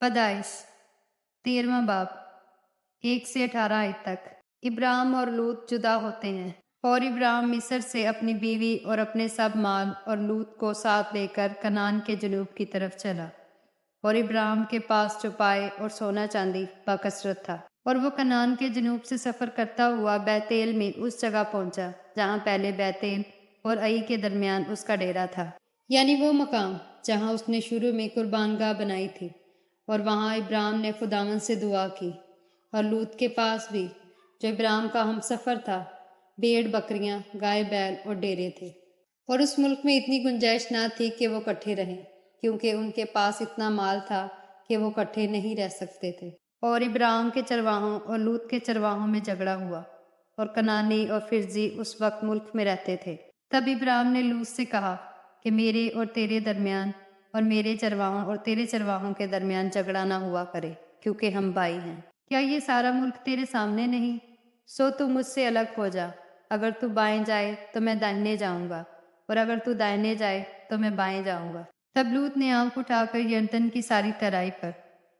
पैदाइश 13वां बाब 1 से 18 आयत तक। इब्राहिम और लूत जुदा होते हैं और इब्राहिम मिस्र से अपनी बीवी और अपने सब माल और लूत को साथ लेकर कनान के जनूब की तरफ चला। और इब्राहिम के पास चौपाए और सोना चांदी बाकसरत था, और वो कनान के जनूब से सफ़र करता हुआ बैतेल में उस जगह पहुंचा जहाँ पहले बैतेल और आई के दरमियान उसका डेरा था, यानी वो मकाम जहाँ उसने शुरू में कुर्बानगाह बनाई थी। और वहाँ इब्राहिम ने खुदावन से दुआ की। और लूत के पास भी, जो इब्राहिम का हम सफ़र था, भेड़ बकरियां, गाय बैल और डेरे थे। और उस मुल्क में इतनी गुंजाइश ना थी कि वो इकट्ठे रहें, क्योंकि उनके पास इतना माल था कि वो इकट्ठे नहीं रह सकते थे। और इब्राहिम के चरवाहों और लूत के चरवाहों में झगड़ा हुआ, और कनानी और फिरजी उस वक्त मुल्क में रहते थे। तब इब्राहिम ने लूत से कहा कि मेरे और तेरे दरमियान और मेरे चरवाहों और तेरे चरवाहों के दरमियान झगड़ा ना हुआ करे, क्योंकि हम भाई हैं। क्या ये सारा मुल्क तेरे सामने नहीं? सो तू मुझसे अलग हो जा। अगर तू बाएं जाए तो मैं दाहिने जाऊंगा, और अगर तू दाहिने जाए तो मैं बाएं जाऊंगा। तब लूत ने आंख उठाकर यरदन की सारी तराई पर,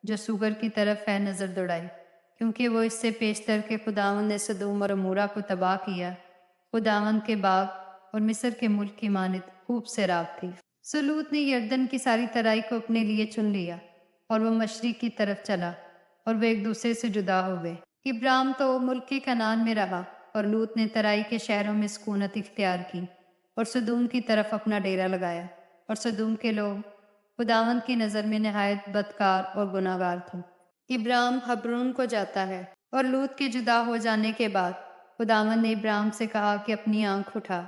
जो सुगर की तरफ है, नजर दौड़ाई, क्योंकि वो इससे पेशतर के खुदावन ने सदूम और अमूरा को तबाह किया। खुदावन के बाग और मिस्र के मुल्क की मानित खूब सैराब थी। सो लूत ने यरदन की सारी तराई को अपने लिए चुन लिया, और वो मशरिक की तरफ चला, और वे एक दूसरे से जुदा हो गए। इब्राहिम तो मुल्क के कनान में रहा, और लूत ने तराई के शहरों में सुकूनत इख्तियार की, और सदूम की तरफ अपना डेरा लगाया। और सदूम के लोग खुदावंद की नज़र में नहायत बदकार और गुनाहगार थे। इब्राहिम हब्रून को जाता है, और लूत के जुदा हो जाने के बाद खुदावंद ने इब्राहिम से कहा कि अपनी आंख उठा,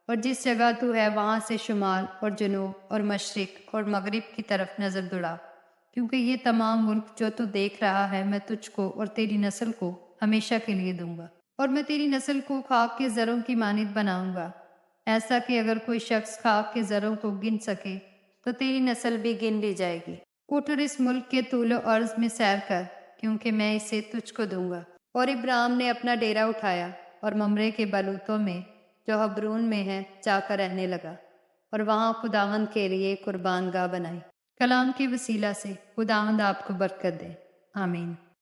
और जिस जगह तू है वहां से शुमाल और जनूब और मशरिक और मगरिब की तरफ नजर दौड़ा, क्योंकि ये तमाम मुल्क जो तू देख रहा है मैं तुझको और तेरी नस्ल को हमेशा के लिए दूंगा। और मैं तेरी नस्ल को खाक के जरों की मानित बनाऊंगा, ऐसा कि अगर कोई शख्स खाक के जरों को गिन सके तो तेरी नस्ल भी गिन ली जाएगी। उठ और इस मुल्क के तूलो अर्ज में सैर कर, क्योंकि मैं इसे तुझको दूंगा। और इब्राहिम ने अपना डेरा उठाया और ममरे के बलूतों में, जो हब्रून में है, जाकर रहने लगा, और वहां खुदावंद के लिए कुर्बान गाह बनाई। कलाम के वसीला से खुदावंद आपको बरकत दे। आमीन।